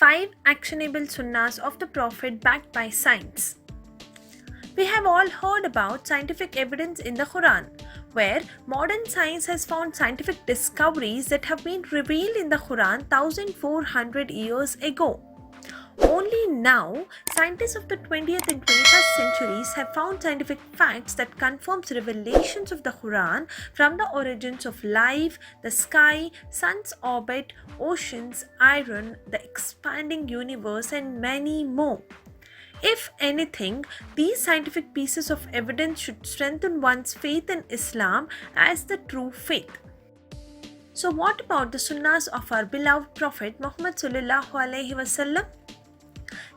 5 actionable sunnahs of the Prophet backed by science. We have all heard about scientific evidence in the Qur'an, where modern science has found scientific discoveries that have been revealed in the Qur'an 1400 years ago. Only now, scientists of the 20th and 21st centuries have found scientific facts that confirms revelations of the Qur'an, from the origins of life, the sky, sun's orbit, oceans, iron, the expanding universe, and many more. If anything, these scientific pieces of evidence should strengthen one's faith in Islam as the true faith. So what about the Sunnahs of our beloved Prophet Muhammad sallallahu alaihi wasallam?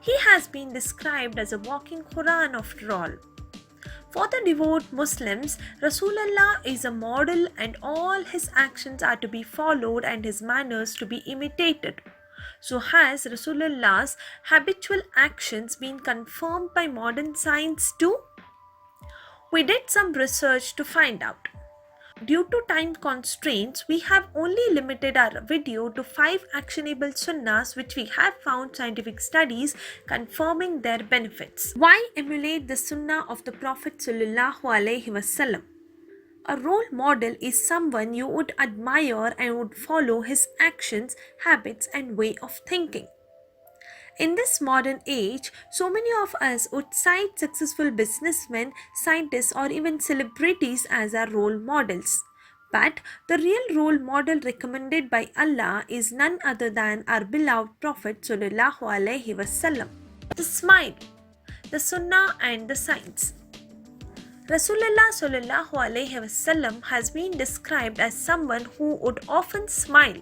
He has been described as a walking Qur'an after all. For the devout Muslims, Rasulullah is a model and all his actions are to be followed and his manners to be imitated. So has Rasulullah's habitual actions been confirmed by modern science too? We did some research to find out. Due to time constraints, we have only limited our video to 5 actionable sunnahs which we have found scientific studies confirming their benefits. Why emulate the sunnah of the Prophet sallallahu alaihi wasallam? A role model is someone you would admire and would follow his actions, habits, and way of thinking. In this modern age, so many of us would cite successful businessmen, scientists, or even celebrities as our role models. But the real role model recommended by Allah is none other than our beloved Prophet sallallahu alaihi wasallam. The smile, the sunnah, and the science. Rasulullah sallallahu alaihi wasallam has been described as someone who would often smile.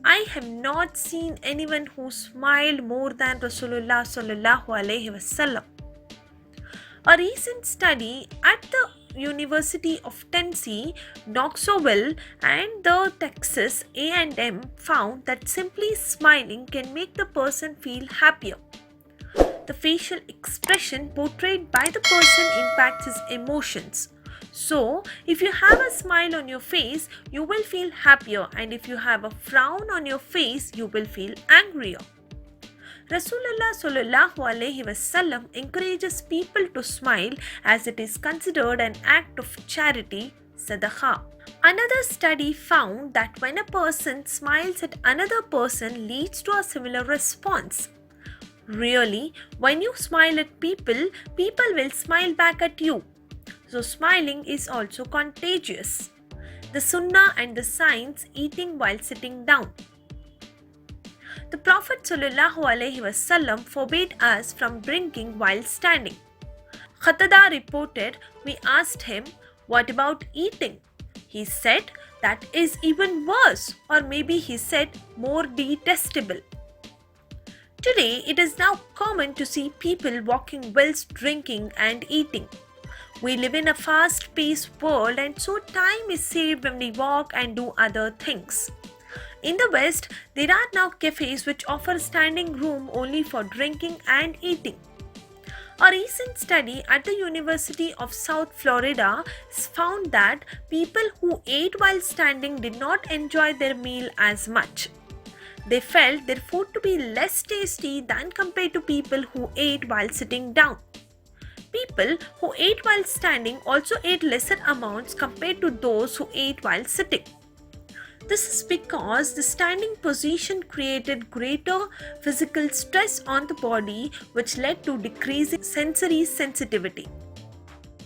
I have not seen anyone who smiled more than Rasulullah sallallahu alaihi wasallam. A recent study at the University of Tennessee, Knoxville, and the Texas A&M found that simply smiling can make the person feel happier. The facial expression portrayed by the person impacts his emotions. So, if you have a smile on your face, you will feel happier, and if you have a frown on your face, you will feel angrier. Rasulullah sallallahu alaihi wasallam encourages people to smile as it is considered an act of charity, sadaqah. Another study found that when a person smiles at another person leads to a similar response. Really, when you smile at people, people will smile back at you. So smiling is also contagious. The sunnah and the science, eating while sitting down. The Prophet sallallahu alaihi wasallam forbade us from drinking while standing. Qatada reported, we asked him, what about eating? He said, that is even worse, or maybe he said more detestable. Today, it is now common to see people walking whilst drinking and eating. We live in a fast-paced world, and so time is saved when we walk and do other things. In the West, there are now cafes which offer standing room only for drinking and eating. A recent study at the University of South Florida found that people who ate while standing did not enjoy their meal as much. They felt their food to be less tasty than compared to people who ate while sitting down. People who ate while standing also ate lesser amounts compared to those who ate while sitting. This is because the standing position created greater physical stress on the body, which led to decreasing sensory sensitivity.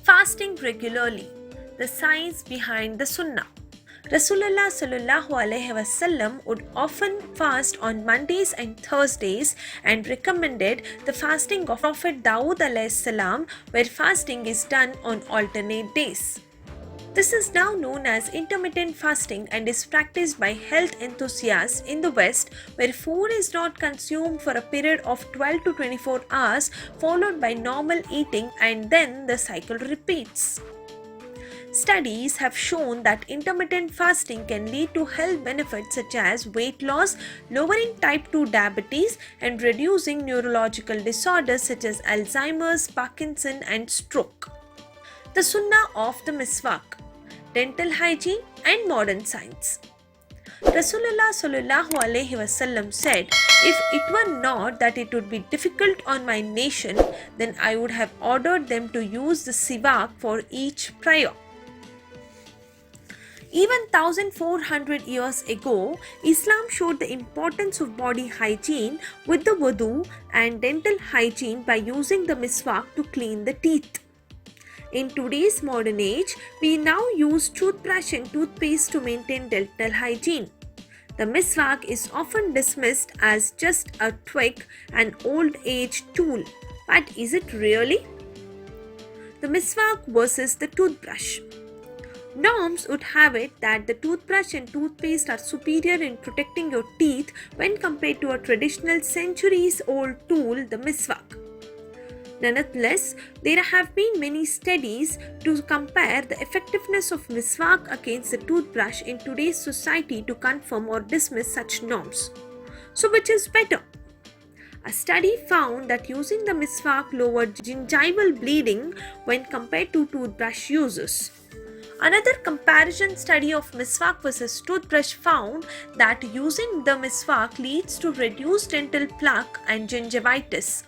Fasting regularly, the science behind the sunnah. Rasulullah sallallahu alaihi wasallam would often fast on Mondays and Thursdays and recommended the fasting of Prophet Dawood alayhi salam, where fasting is done on alternate days. This is now known as intermittent fasting and is practiced by health enthusiasts in the West, where food is not consumed for a period of 12 to 24 hours followed by normal eating, and then the cycle repeats. Studies have shown that intermittent fasting can lead to health benefits such as weight loss, lowering type 2 diabetes, and reducing neurological disorders such as Alzheimer's, Parkinson, and stroke. The Sunnah of the Misfuck, dental hygiene, and modern science. Rasulullah sallallahu alaihi wasallam said, "If it were not that it would be difficult on my nation, then I would have ordered them to use the siwak for each prayer." Even 1400 years ago, Islam showed the importance of body hygiene with the wudu and dental hygiene by using the misfuck to clean the teeth. In today's modern age, we now use toothbrush and toothpaste to maintain dental hygiene. The misfuck is often dismissed as just a twig, an old age tool. But is it really? The misfuck versus the toothbrush. Norms would have it that the toothbrush and toothpaste are superior in protecting your teeth when compared to a traditional centuries-old tool, the misfuck. Nonetheless, there have been many studies to compare the effectiveness of misfuck against the toothbrush in today's society to confirm or dismiss such norms. So which is better? A study found that using the misfuck lowered gingival bleeding when compared to toothbrush uses. Another comparison study of misfuck versus toothbrush found that using the misfuck leads to reduced dental plaque and gingivitis.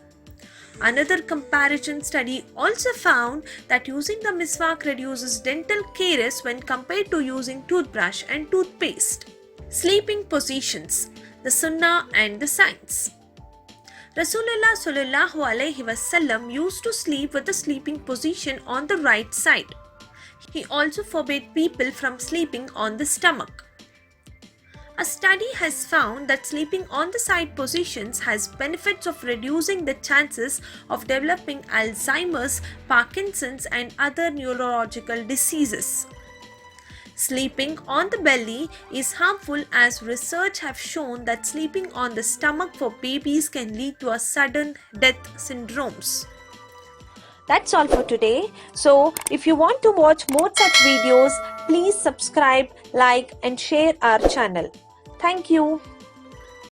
Another comparison study also found that using the misfuck reduces dental caries when compared to using toothbrush and toothpaste. Sleeping positions, the Sunnah and the Science. Rasulullah sallallahu alaihi wasallam used to sleep with the sleeping position on the right side. He also forbade people from sleeping on the stomach. A study has found that sleeping on the side positions has benefits of reducing the chances of developing Alzheimer's, Parkinson's, and other neurological diseases. Sleeping on the belly is harmful as research have shown that sleeping on the stomach for babies can lead to a sudden death syndromes. That's all for today. So, if you want to watch more such videos, please subscribe, like, and share our channel. Thank you.